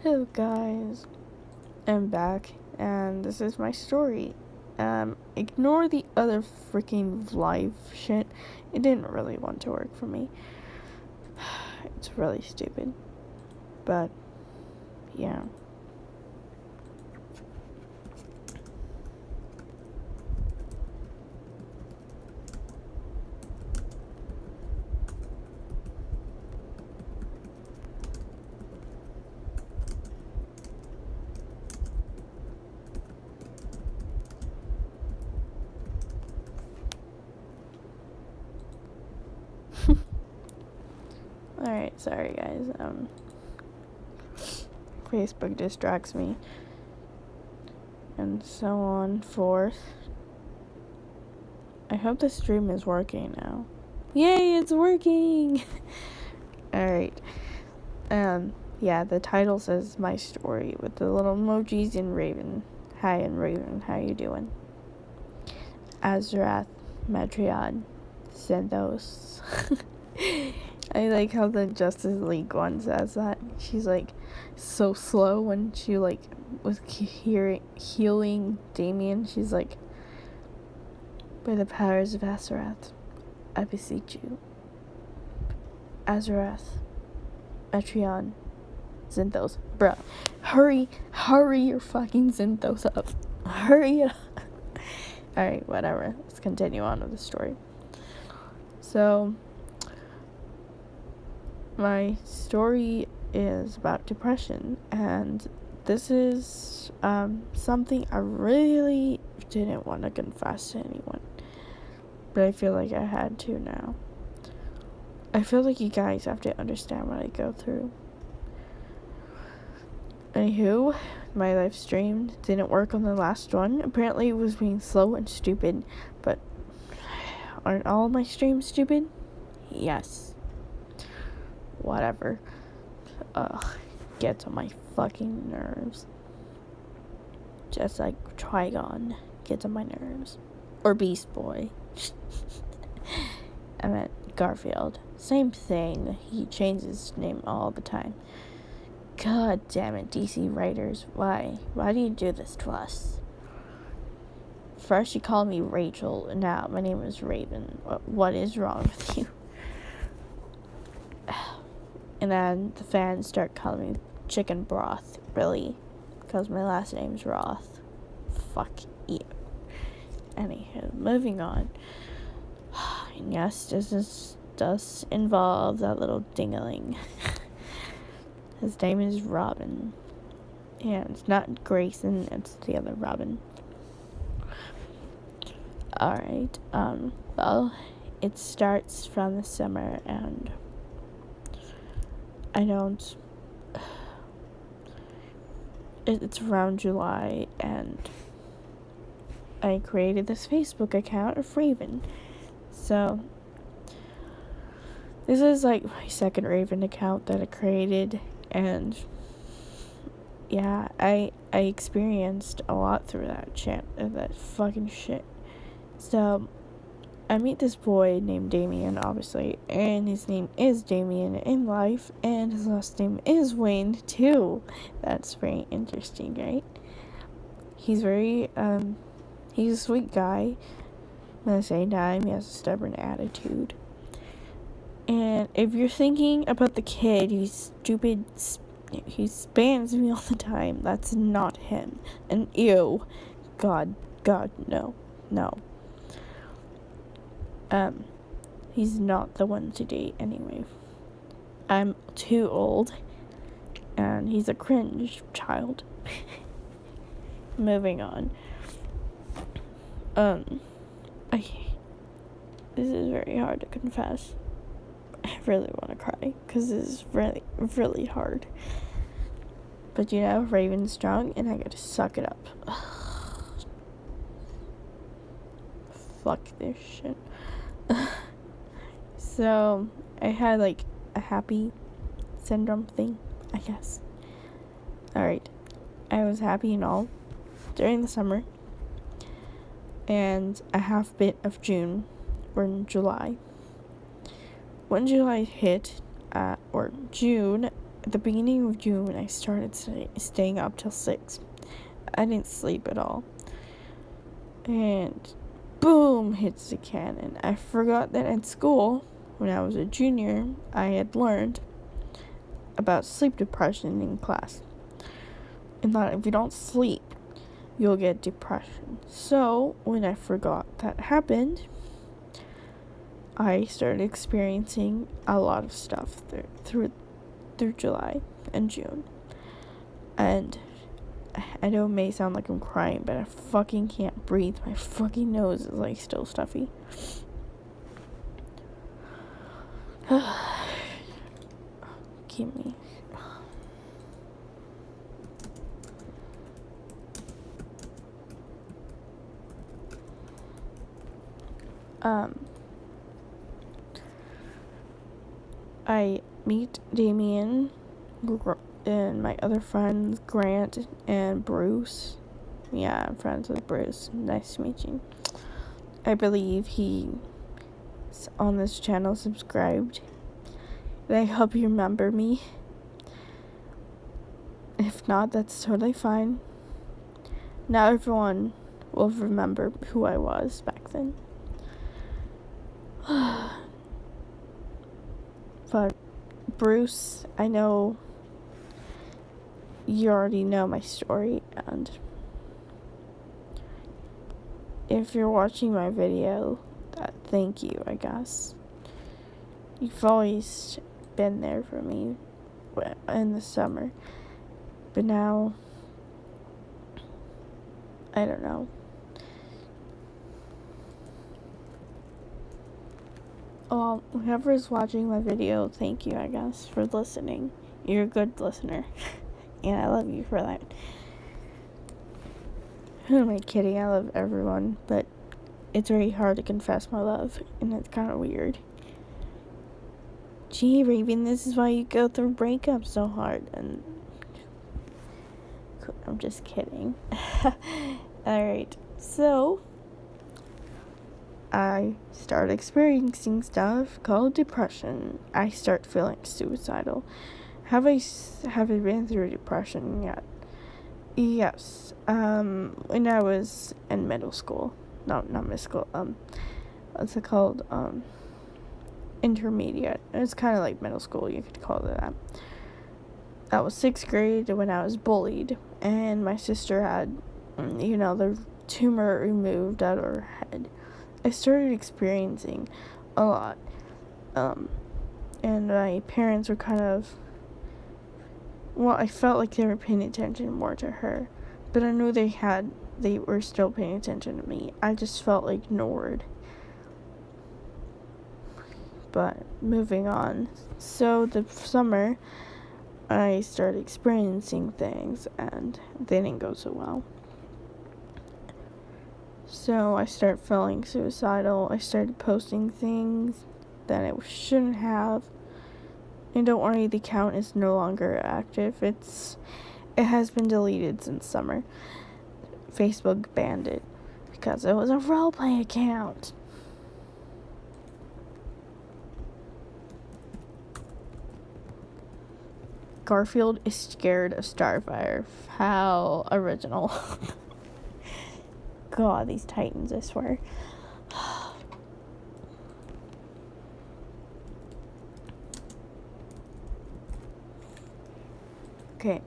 Hello guys, I'm back and this is my story. Ignore the other freaking live shit. It didn't really want to work for me. It's really stupid. But yeah. Alright, sorry guys. Facebook distracts me. And so on forth. I hope the stream is working now. Yay, it's working! Alright. Yeah, the title says my story with the little emojis and Raven. Hi, and Raven, how you doing? Azrath, Metrion, Zenthos. I like how the Justice League one says that. She's like so slow when she like was healing Damien. She's like, by the powers of Azrath, I beseech you. Azrath, Metrion, Zenthos. Bruh, hurry your fucking Zenthos up. Hurry it up. Alright, whatever. Let's continue on with the story. So, my story is about depression, and this is something I really didn't want to confess to anyone, but I feel like I had to now. I feel like you guys have to understand what I go through. Anywho, my live stream didn't work on the last one. Apparently it was being slow and stupid, but aren't all my streams stupid? Yes. Whatever. Gets on my fucking nerves. Just like Trigon gets on my nerves. Or Beast Boy. I meant Garfield. Same thing. He changes his name all the time. God damn it, DC writers. Why? Why do you do this to us? First you called me Rachel, and now my name is Raven. What is wrong with you? And then the fans start calling me Chicken Broth. Really? Because my last name's Roth. Fuck you. Anywho, moving on. And yes, this does involve that little dingaling. His name is Robin. And it's not Grayson, it's the other Robin. Alright, well, it starts from the summer, and it's around July, and I created this Facebook account of Raven. So, this is like my second Raven account that I created, and yeah, I experienced a lot through that fucking shit. So, I meet this boy named Damien, obviously, and his name is Damien in life, and his last name is Wayne, too. That's very interesting, right? He's he's a sweet guy, but at the same time, he has a stubborn attitude. And if you're thinking about the kid who's stupid, he spams me all the time, that's not him. And ew, God, no. He's not the one to date anyway. I'm too old, and he's a cringe child. Moving on. This is very hard to confess. I really want to cry, because this is really, really hard. But you know, Raven's strong, and I gotta suck it up. Fuck this shit. So, I had like a happy syndrome thing, I guess. Alright. I was happy and all during the summer, and a half bit of June, or in July. When July hit, or June, at the beginning of June, I started staying up till 6. I didn't sleep at all. And boom, hits the cannon. I forgot that at school, when I was a junior, I had learned about sleep depression in class. And that if you don't sleep, you'll get depression. So, when I forgot that happened, I started experiencing a lot of stuff through July and June. And I know it may sound like I'm crying, but I fucking can't breathe. My fucking nose is like still stuffy. Give me. I meet Damien and my other friends, Grant and Bruce. Yeah, I'm friends with Bruce. Nice to meet you. I believe he's on this channel, subscribed. And I hope you remember me. If not, that's totally fine. Now everyone will remember who I was back then. But Bruce, I know you already know my story, and if you're watching my video, thank you, I guess. You've always been there for me in the summer, but now, I don't know. Well, whoever's watching my video, thank you, I guess, for listening. You're a good listener, and I love you for that. Who am I kidding? I love everyone, but it's very hard to confess my love, and it's kind of weird. Gee, Raven, this is why you go through breakups so hard, and I'm just kidding. Alright, so I start experiencing stuff called depression. I start feeling suicidal. Have I been through depression yet? Yes. When I was in middle school. No, not middle school. What's it called? Intermediate. It's kind of like middle school, you could call it that. That was 6th grade when I was bullied, and my sister had, the tumor removed out of her head. I started experiencing a lot, and my parents were kind of, I felt like they were paying attention more to her, but I knew they were still paying attention to me. I just felt ignored. But moving on. So the summer, I started experiencing things, and they didn't go so well. So I started feeling suicidal. I started posting things that I shouldn't have. And don't worry, the account is no longer active. It has been deleted since summer. Facebook banned it because it was a roleplay account. Garfield is scared of Starfire. How original. God, these Titans, I swear. Okay.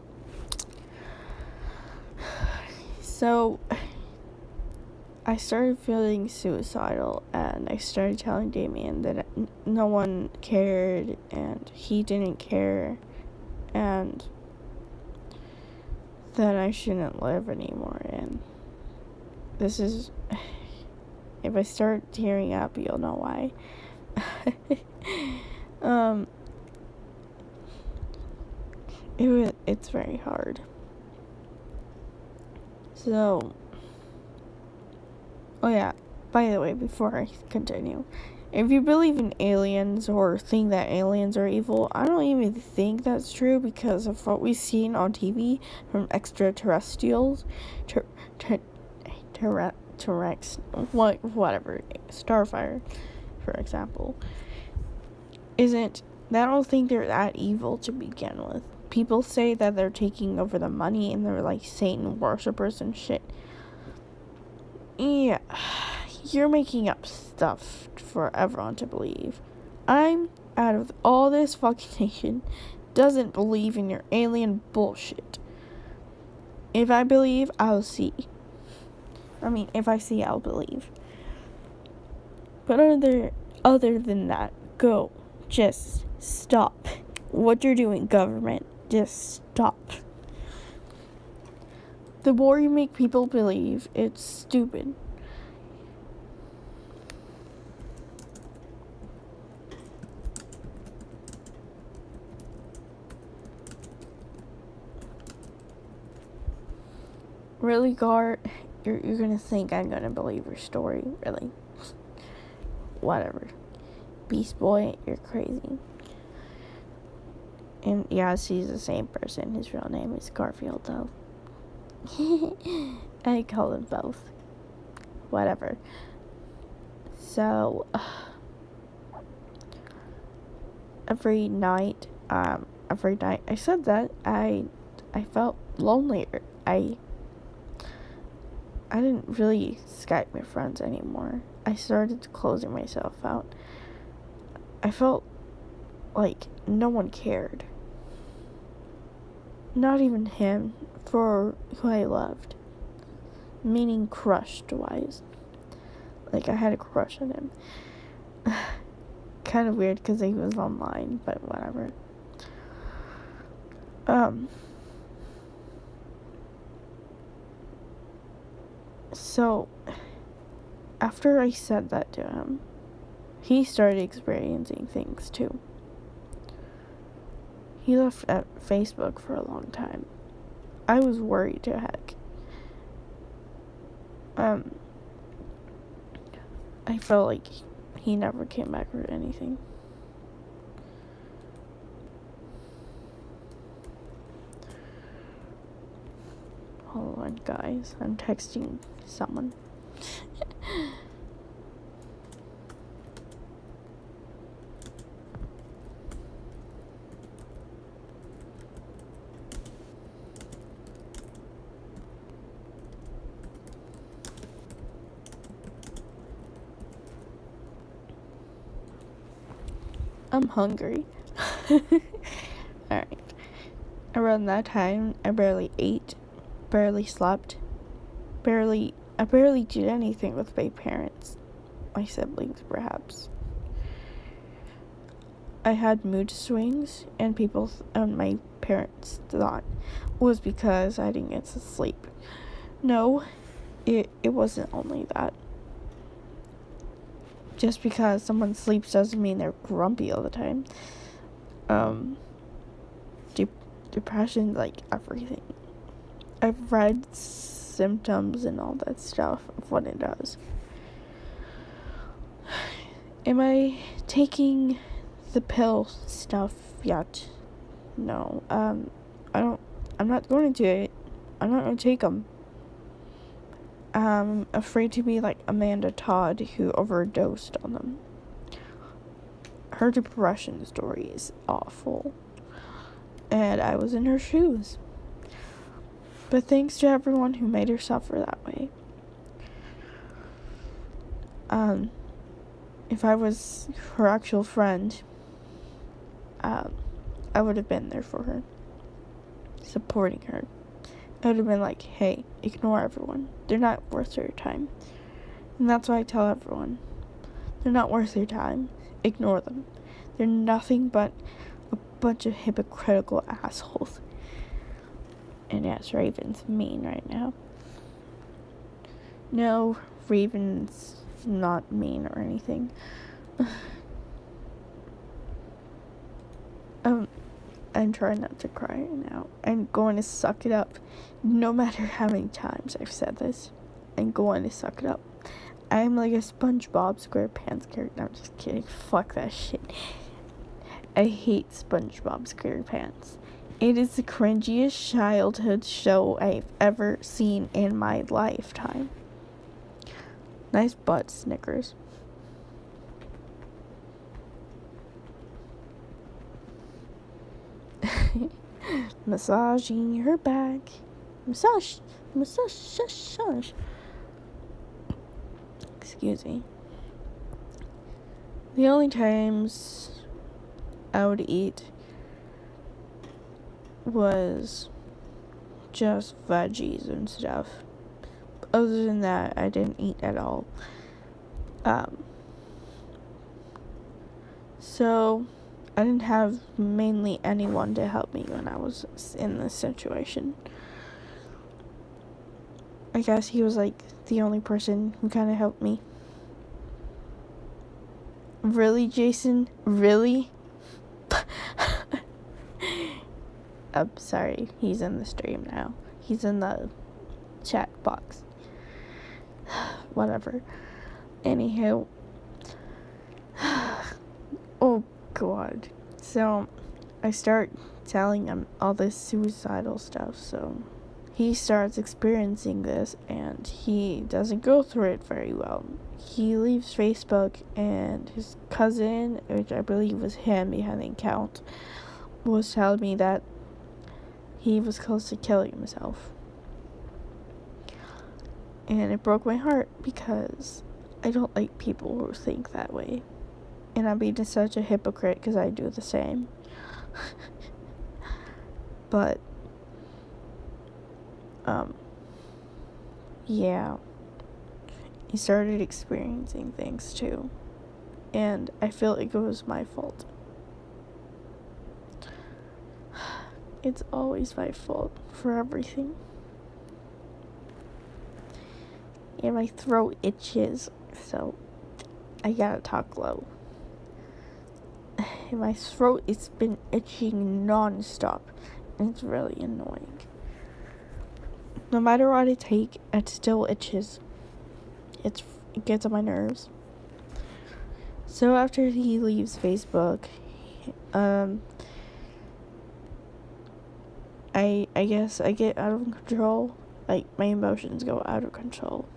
So, I started feeling suicidal, and I started telling Damien that no one cared, and he didn't care, and that I shouldn't live anymore. And this is, if I start tearing up, you'll know why. It's very hard. So, oh yeah, by the way, before I continue, if you believe in aliens or think that aliens are evil, I don't even think that's true because of what we've seen on TV from extraterrestrials, whatever, Starfire, for example, isn't I don't think they're that evil to begin with. People say that they're taking over the money and they're like Satan worshippers and shit. Yeah, you're making up stuff for everyone to believe. I'm, out of all this fucking nation, doesn't believe in your alien bullshit. If I believe, I'll see. If I see, I'll believe. But other than that, go. Just stop. What you're doing, government, just stop. The more you make people believe, it's stupid. Really, Gar? You're gonna think I'm gonna believe your story? Really? Whatever. Beast Boy, you're crazy. And yes, he's the same person. His real name is Garfield, though. I call them both. Whatever. So, every night I said that I felt lonelier. I didn't really Skype my friends anymore. I started closing myself out. I felt like no one cared. Not even him, for who I loved. Meaning crushed-wise. Like, I had a crush on him. Kind of weird because he was online, but whatever. So, after I said that to him, he started experiencing things too. He left at Facebook for a long time. I was worried to heck. I felt like he never came back or anything. Hold on, guys. I'm texting someone. I'm hungry. Alright. Around that time, I barely ate, barely slept, I barely did anything with my parents. My siblings, perhaps. I had mood swings, and my parents thought it was because I didn't get to sleep. No, it wasn't only that. Just because someone sleeps doesn't mean they're grumpy all the time. Depression, like everything. I've read symptoms and all that stuff of what it does. Am I taking the pill stuff yet? No. I'm not going to it. I'm not going to take them. I'm afraid to be like Amanda Todd, who overdosed on them. Her depression story is awful. And I was in her shoes. But thanks to everyone who made her suffer that way. If I was her actual friend, I would have been there for her. Supporting her. I would have been like, hey, ignore everyone. They're not worth your time. And that's why I tell everyone. They're not worth your time. Ignore them. They're nothing but a bunch of hypocritical assholes. And yes, Raven's mean right now. No, Raven's not mean or anything. I'm trying not to cry right now. I'm going to suck it up. No matter how many times I've said this, I'm going to suck it up. I'm like a SpongeBob SquarePants character. I'm just kidding. Fuck that shit. I hate SpongeBob SquarePants. It is the cringiest childhood show I've ever seen in my lifetime. Nice butt, Snickers. Massaging her back. Massage. Excuse me. The only times I would eat was just veggies and stuff. Other than that, I didn't eat at all. So I didn't have mainly anyone to help me when I was in this situation. I guess he was like the only person who kind of helped me. Really, Jason? Really? I'm sorry, he's in the stream now. He's in the chat box. Whatever. Anywho. Oh, God. So, I start telling him all this suicidal stuff, so he starts experiencing this, and he doesn't go through it very well. He leaves Facebook, and his cousin, which I believe was him behind the account, was telling me that he was close to killing himself. And it broke my heart, because I don't like people who think that way. And I'm being such a hypocrite because I do the same. But, yeah. He started experiencing things too. And I feel like it was my fault. It's always my fault for everything. And my throat itches, so I gotta talk low. And my throat, it's been itching non-stop, and it's really annoying. No matter what I take, it still itches. It gets on my nerves. So after he leaves Facebook, I guess I get out of control. Like, my emotions go out of control.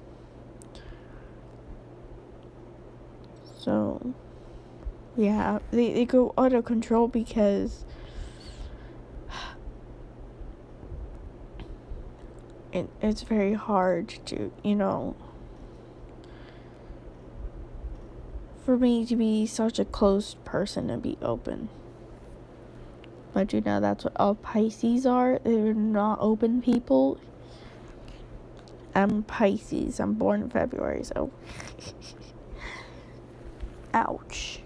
So, yeah, they go out of control because it's very hard to, for me to be such a closed person and be open. But that's what all Pisces are. They're not open people. I'm Pisces. I'm born in February, so ouch.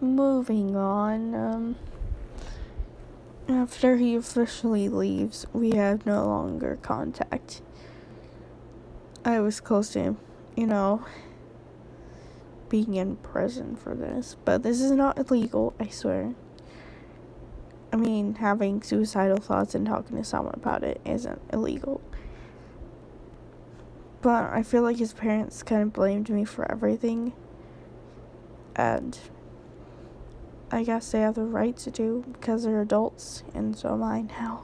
Moving on, after he officially leaves, we have no longer contact. I was close to him, being in prison for this, but this is not illegal, I swear. I mean, having suicidal thoughts and talking to someone about it isn't illegal. But I feel like his parents kind of blamed me for everything, and I guess they have the right to do because they're adults, and so am I now.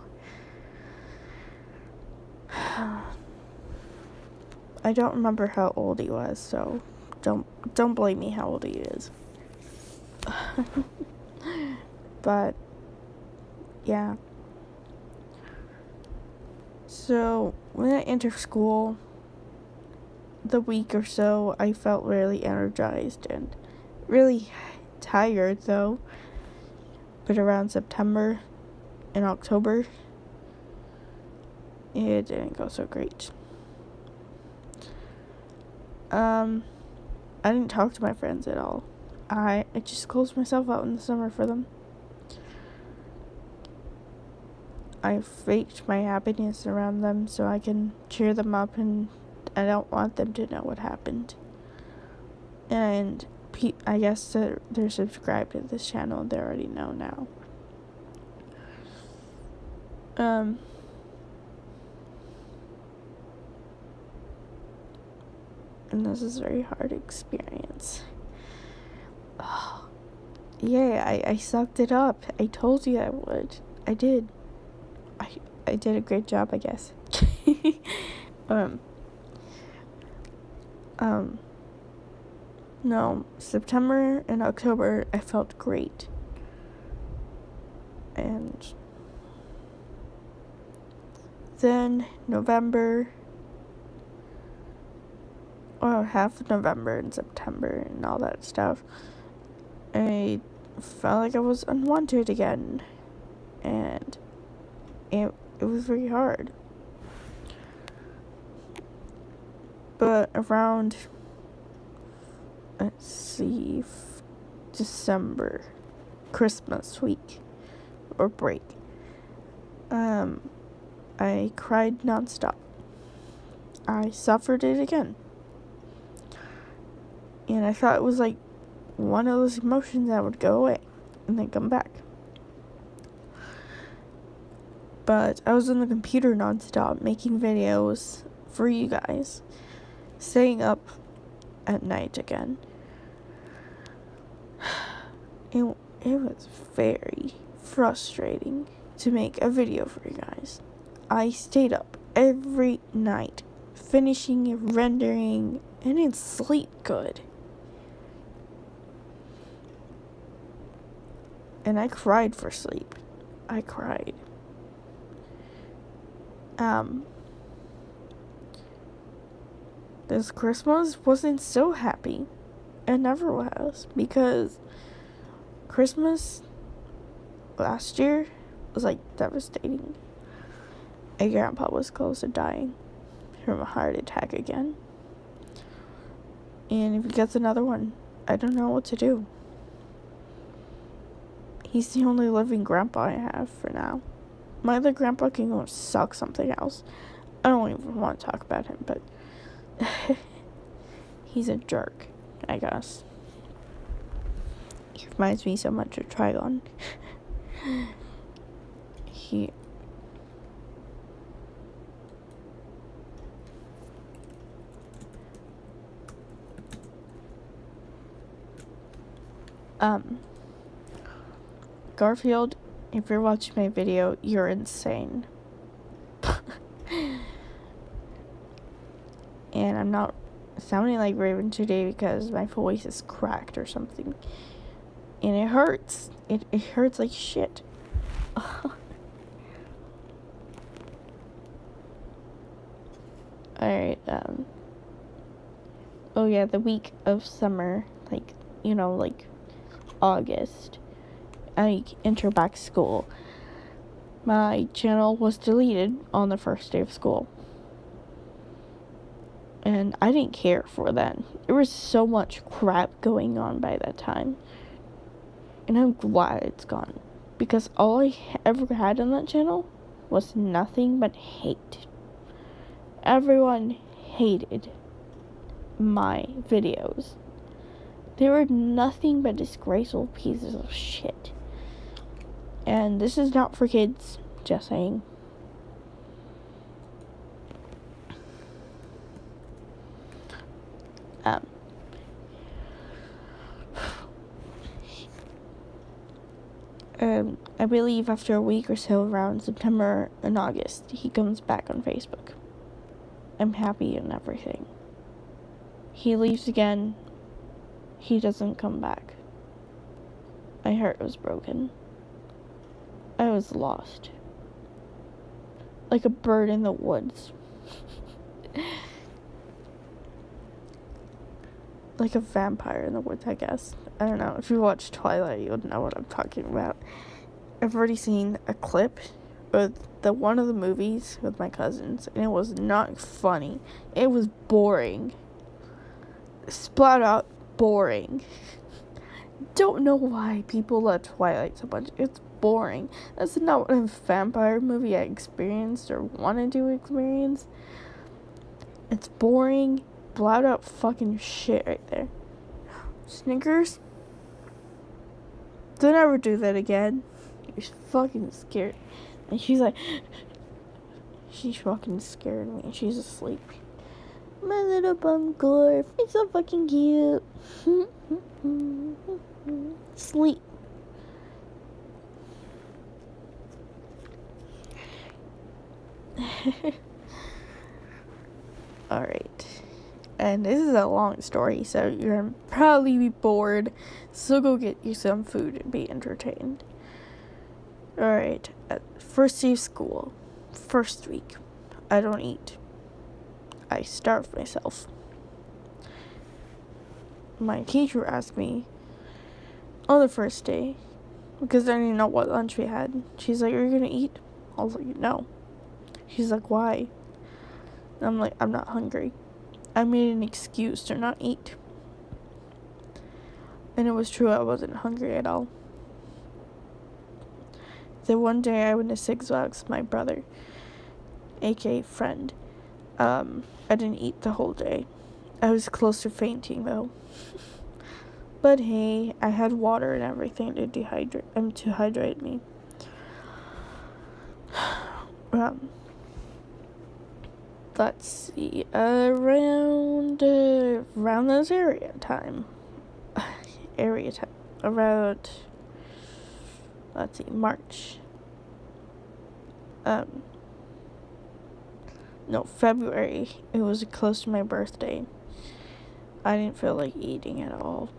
I don't remember how old he was, so don't blame me how old he is. But yeah. So when I entered school, the week or so, I felt really energized and really tired though. But around September and October, it didn't go so great. I didn't talk to my friends at all. I just closed myself out in the summer for them. I faked my happiness around them so I can cheer them up, and I don't want them to know what happened. And I guess they're subscribed to this channel, they already know now. And this is a very hard experience. Oh, yeah, I sucked it up. I told you I would. I did. I did a great job, I guess. No, September and October, I felt great. And then November, or half of November and September and all that stuff, I felt like I was unwanted again. And it was very hard. But around, let's see, December, Christmas week, or break, I cried nonstop. I suffered it again. And I thought it was like one of those emotions that would go away and then come back. But I was on the computer nonstop making videos for you guys, staying up at night again. It was very frustrating to make a video for you guys. I stayed up every night, finishing, rendering, and didn't sleep good. And I cried for sleep. I cried. This Christmas wasn't so happy. It never was, because Christmas last year was like devastating. My grandpa was close to dying from a heart attack again. And if he gets another one, I don't know what to do. He's the only living grandpa I have for now. My other grandpa can go suck something else. I don't even want to talk about him, but he's a jerk, I guess. He reminds me so much of Trigon. Garfield, if you're watching my video, you're insane. And I'm not sounding like Raven today because my voice is cracked or something. And it hurts. It hurts like shit. Alright, oh yeah, the week of summer, like August, I enter back to school. My channel was deleted on the first day of school. And I didn't care for that. There was so much crap going on by that time. And I'm glad it's gone. Because all I ever had on that channel was nothing but hate. Everyone hated my videos. They were nothing but disgraceful pieces of shit. And this is not for kids, just saying. I believe after a week or so, around September and August, he comes back on Facebook. I'm happy and everything. He leaves again. He doesn't come back. My heart was broken. I was lost. Like a bird in the woods. Like a vampire in the woods, I guess. I don't know. If you watch Twilight, you would know what I'm talking about. I've already seen a clip of one of the movies with my cousins, and it was not funny. It was boring. Splat out boring. Don't know why people love Twilight so much. It's boring. That's not what a vampire movie I experienced or wanted to experience. It's boring, blowed out fucking shit right there. Snickers? Don't ever do that again. You're fucking scared. And she's like, she's fucking scared me. She's asleep. My little bum Glorf. It's so fucking cute. Sleep. Alright. And this is a long story, so you're gonna probably be bored. So go get you some food and be entertained. Alright, first day of school. First week. I don't eat. I starve myself. My teacher asked me on the first day, because I didn't know what lunch we had. She's like, "Are you gonna eat?" I was like, "No." She's like, "Why?" And I'm like, "I'm not hungry." I made an excuse to not eat. And it was true, I wasn't hungry at all. The one day I went to Six Flags, my brother, aka friend, I didn't eat the whole day. I was close to fainting though. But hey, I had water and everything to hydrate me. Let's see, around this area time, around, let's see, March, February, it was close to my birthday. I didn't feel like eating at all.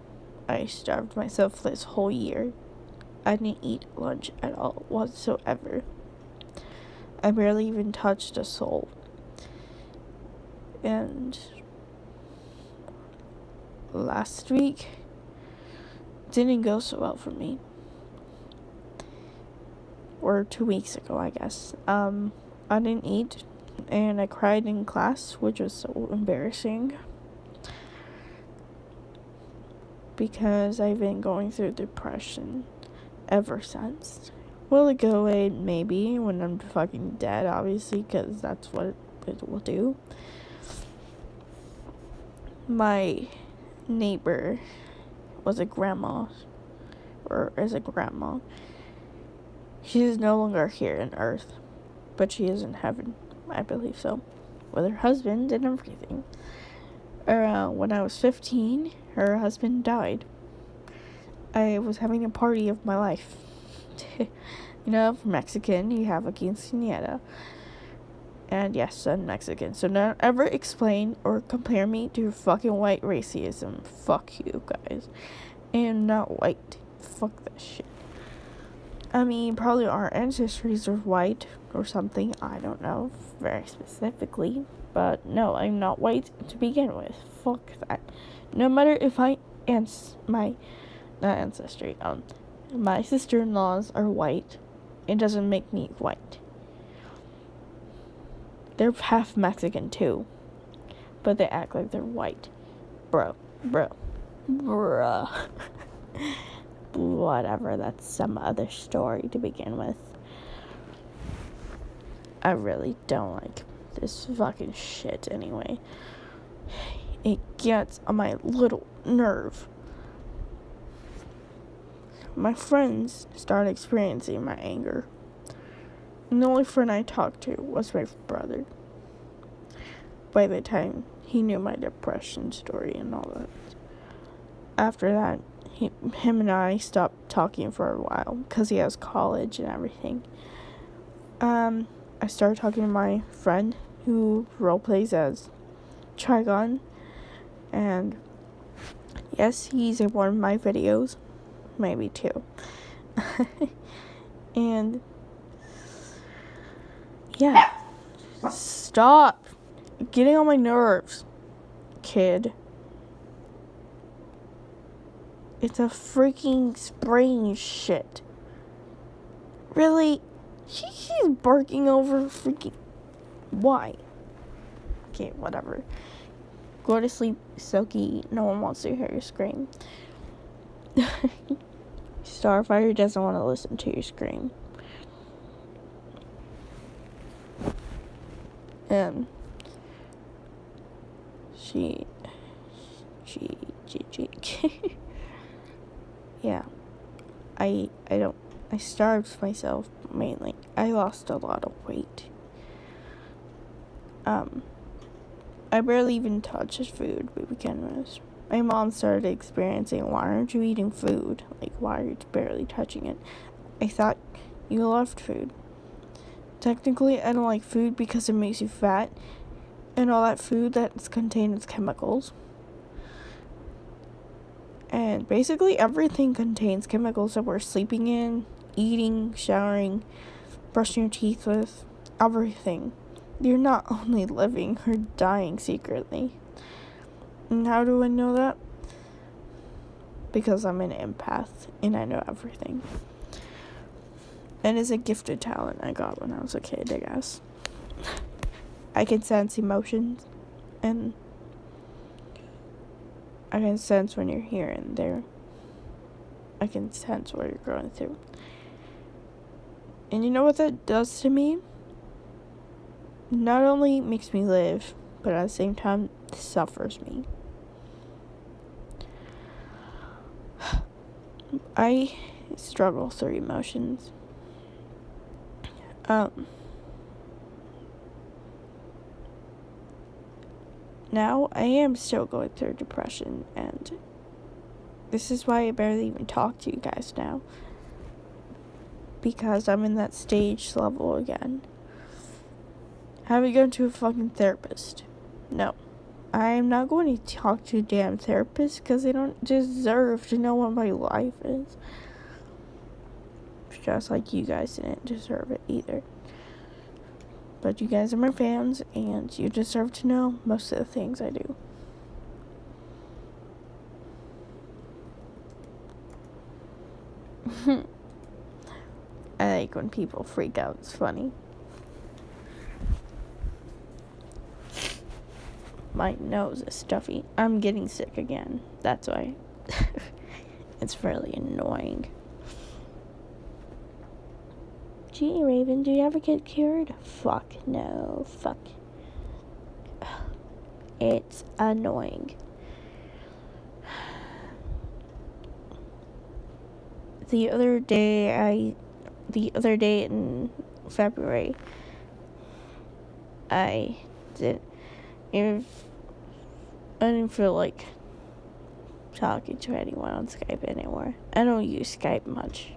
I starved myself this whole year. I didn't eat lunch at all whatsoever. I barely even touched a soul. And last week didn't go so well for me. Or 2 weeks ago, I guess. I didn't eat and I cried in class, which was so embarrassing. Because I've been going through depression ever since. Will it go away? Maybe, when I'm fucking dead, obviously, because that's what it will do. My neighbor is a grandma. She is no longer here on earth, but she is in heaven, I believe so, with her husband and everything. When I was 15, her husband died. I was having a party of my life. You know, for Mexican, you have a quinceañera. And yes, I'm Mexican. So don't ever explain or compare me to fucking white racism. Fuck you guys. And not white. Fuck that shit. I mean, probably our ancestors are white or something. I don't know very specifically. But no, I'm not white to begin with. Fuck that. No matter if my sister-in-laws are white, it doesn't make me white. They're half Mexican too, but they act like they're white. Bruh. Whatever, that's some other story to begin with. I really don't like this fucking shit anyway. It gets on my little nerve. My friends started experiencing my anger. And the only friend I talked to was my brother. By the time he knew my depression story and all that. After that, him and I stopped talking for a while because he has college and everything. I started talking to my friend who roleplays as Trigon. And yes, he's in one of my videos. Maybe two. And yeah, stop getting on my nerves, kid. It's a freaking spraying shit. Really? She's barking over freaking... Why? Okay, whatever. Go to sleep, Silky. No one wants to hear you scream. Starfire doesn't want to listen to you scream. Yeah. I starved myself mainly. I lost a lot of weight. I barely even touched food to begin with. My mom started experiencing, why aren't you eating food? Like, why are you barely touching it? I thought you loved food. Technically, I don't like food because it makes you fat. and all that food that's contained with chemicals. And basically everything contains chemicals that we're sleeping in, eating, showering, brushing your teeth with, everything. You're not only living, you're dying secretly. And how do I know that? Because I'm an empath and I know everything. And it's a gifted talent I got when I was a kid, I guess. I can sense emotions, and I can sense when you're here and there. I can sense what you're going through. And you know what that does to me? Not only makes me live, but at the same time suffers me. I struggle through emotions. Now I am still going through depression, and this is why I barely even talk to you guys now. Because I'm in that stage level again. Haven't gone to a fucking therapist. No. I'm not going to talk to a damn therapist because they don't deserve to know what my life is. Just like you guys didn't deserve it either. But you guys are my fans, and you deserve to know most of the things I do. I like when people freak out. It's funny. My nose is stuffy. I'm getting sick again. That's why. It's really annoying. Gee, Raven, do you ever get cured? Fuck no. Fuck. It's annoying. The other day in February, I didn't feel like talking to anyone on Skype anymore. I don't use Skype much.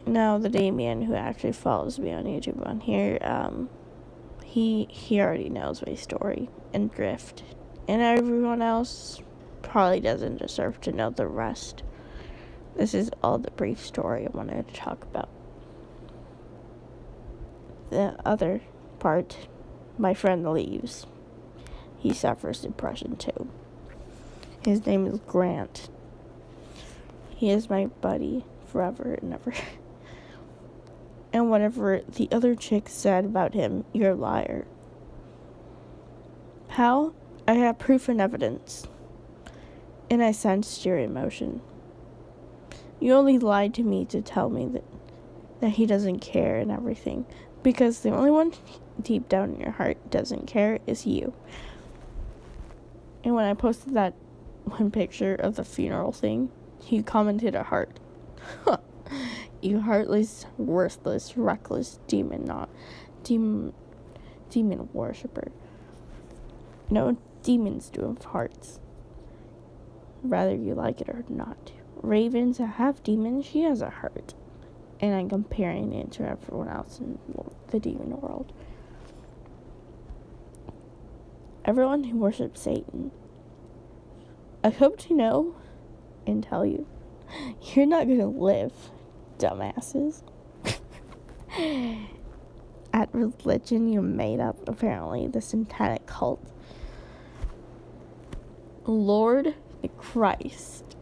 Now the Damien who actually follows me on YouTube on here, he already knows my story and Drift. And everyone else probably doesn't deserve to know the rest. This is all the brief story I wanted to talk about. The other part, my friend leaves. He suffers depression too. His name is Grant. He is my buddy forever and ever. And whatever the other chick said about him, you're a liar. How? I have proof and evidence. And I sensed your emotion. You only lied to me to tell me that he doesn't care and everything. Because the only one deep down in your heart doesn't care is you. And when I posted that one picture of the funeral thing, he commented a heart. You heartless, worthless, reckless demon worshiper. No demons do have hearts, whether you like it or not. Raven's a half demon, she has a heart. And I'm comparing it to everyone else in the demon world. Everyone who worships Satan, I hope to know and tell you, you're not gonna live, dumbasses. At religion you made up, apparently, the satanic cult. Lord Christ.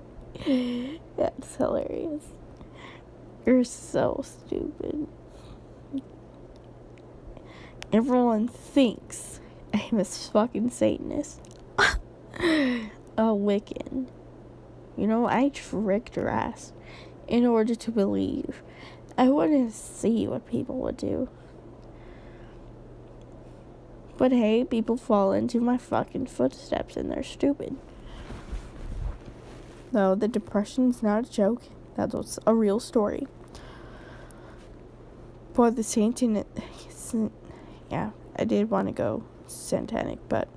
That's hilarious. You're so stupid. Everyone thinks I'm a fucking Satanist. A Wiccan. You know, I tricked her ass in order to believe. I wanted to see what people would do. But hey, people fall into my fucking footsteps and they're stupid. No, the depression's not a joke. That was a real story. For the Satan, yeah, I did want to go satanic, but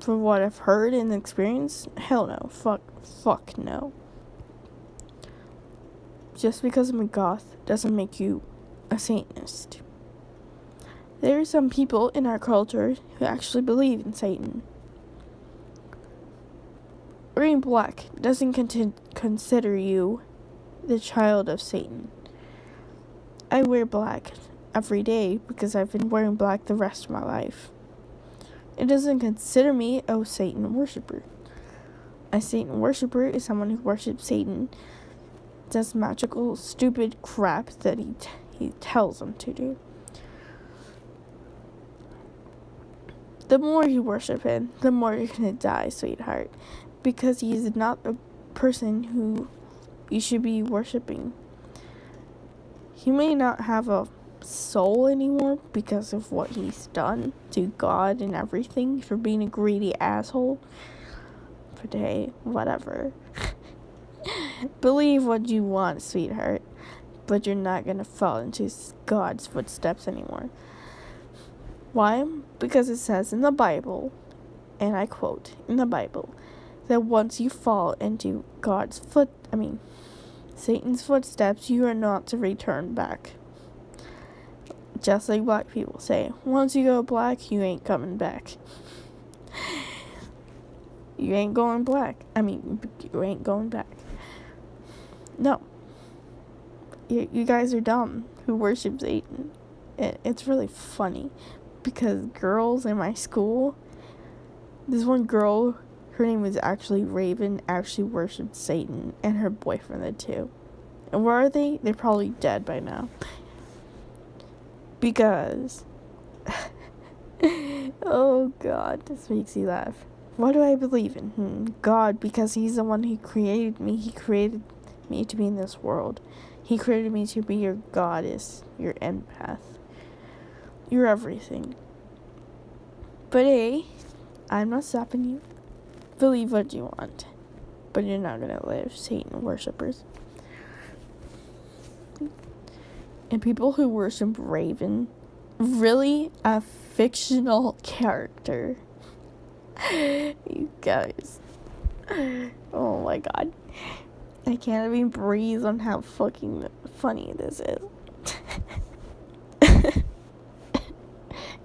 for what I've heard and experienced, hell no. Fuck no. Just because I'm a goth doesn't make you a Satanist. There are some people in our culture who actually believe in Satan. Wearing black doesn't consider you the child of Satan. I wear black every day because I've been wearing black the rest of my life. It doesn't consider me a Satan worshiper. A Satan worshiper is someone who worships Satan, does magical, stupid crap that he tells them to do. The more you worship him, the more you're gonna die, sweetheart, because he is not a person who you should be worshiping. He may not have a soul anymore because of what he's done to God and everything for being a greedy asshole. But hey, whatever. Believe what you want, sweetheart, but you're not gonna fall into God's footsteps anymore. Why? Because it says in the Bible, and I quote in the Bible, that once you fall into Satan's footsteps, you are not to return back. Just like black people say, once you go black, you ain't coming back. You ain't going black. You ain't going back. No. You guys are dumb who worship Satan. It's really funny because girls in my school, this one girl, her name was actually Raven, actually worshipped Satan, and her boyfriend did too. And where are they? They're probably dead by now. Because, oh God, this makes you laugh. What do I believe in? God, because he's the one who created me. He created me to be in this world. He created me to be your goddess, your empath. You're everything. But hey, I'm not stopping you. Believe what you want. But you're not gonna live Satan worshippers. And people who worship Raven, really a fictional character. You guys. Oh my God. I can't even breathe on how fucking funny this is.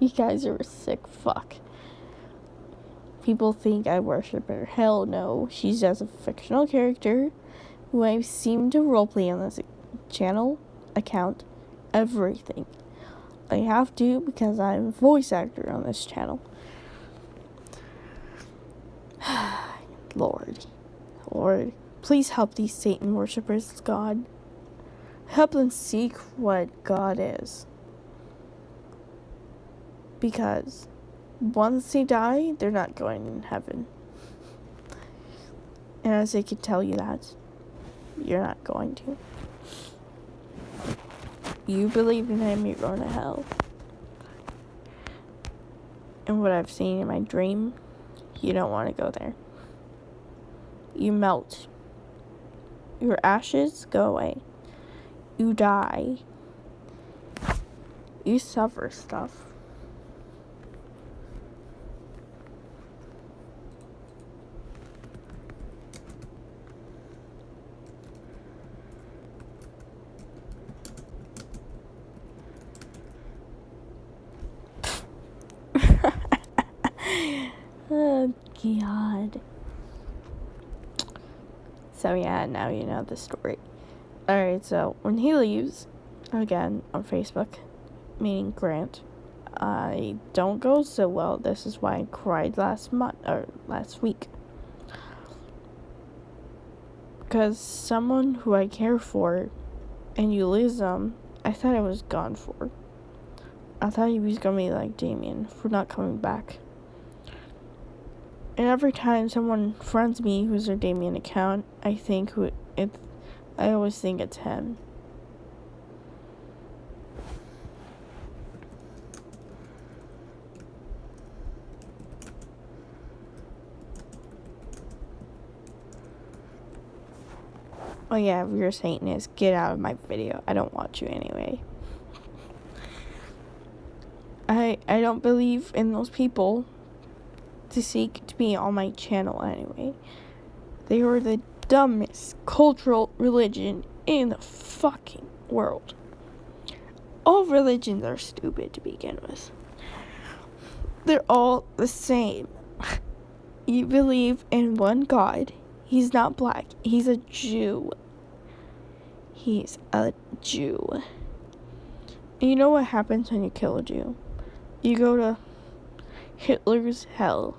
You guys are a sick fuck. People think I worship her. Hell no. She's just a fictional character who I seem to roleplay on this channel, account, everything. I have to because I'm a voice actor on this channel. Lord, please help these Satan worshippers, God. Help them seek what God is. Because once they die, they're not going in heaven. And as I can tell you that, you're not going to. You believe in him, you're going to hell. And what I've seen in my dream, you don't want to go there. You melt. Your ashes go away. You die. You suffer stuff. Oh God. So yeah, now you know the story. Alright, so when he leaves, again, on Facebook, meaning Grant, I don't go so well. This is why I cried last week. Because someone who I care for, and you lose them, I thought I was gone for. I thought he was gonna be like Damien, for not coming back. And every time someone friends me who's their Damien account, I always think it's him. Oh yeah, if you're a Satanist, get out of my video. I don't want you anyway. I don't believe in those people to seek to be on my channel anyway. They are the dumbest cultural religion in the fucking world. all religions are stupid to begin with. They're all the same. You believe in one God. He's not black. He's a Jew. He's a Jew. And you know what happens when you kill a Jew? You go to Hitler's hell.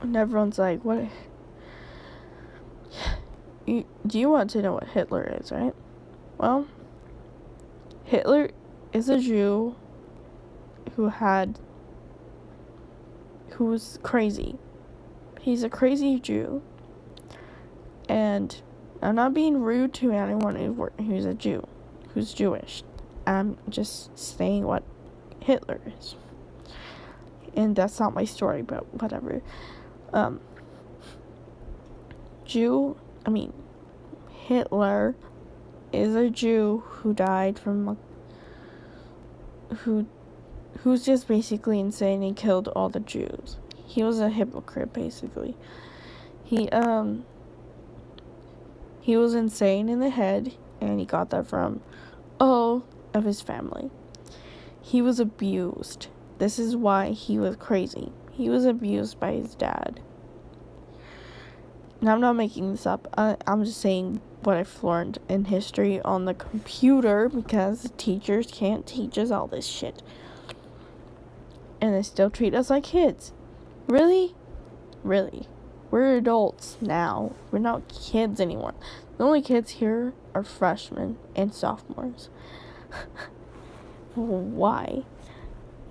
And everyone's like, what? Do you want to know what Hitler is, right? Well, Hitler is a Jew who was crazy. He's a crazy Jew. And I'm not being rude to anyone who's a Jew, who's Jewish. I'm just saying what Hitler is. And that's not my story, but whatever. Hitler is a Jew who died from who's just basically insane and killed all the Jews. He was a hypocrite, basically. He was insane in the head, and he got that from all of his family. He was abused. This is why he was crazy. He was abused by his dad. And I'm not making this up. I'm just saying what I've learned in history on the computer, because the teachers can't teach us all this shit. And they still treat us like kids. Really? Really? We're adults now. We're not kids anymore. The only kids here are freshmen and sophomores. Why?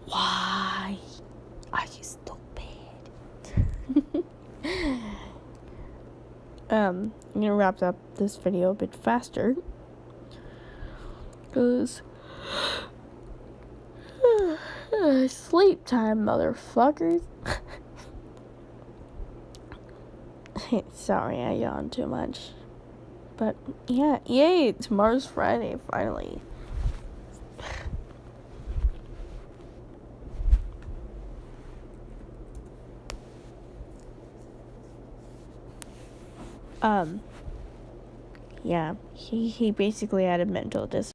Why are you stupid? I'm gonna wrap up this video a bit faster, because sleep time, motherfuckers. Sorry, I yawned too much. But yeah, yay, tomorrow's Friday, finally. Yeah, he basically had a mental disability.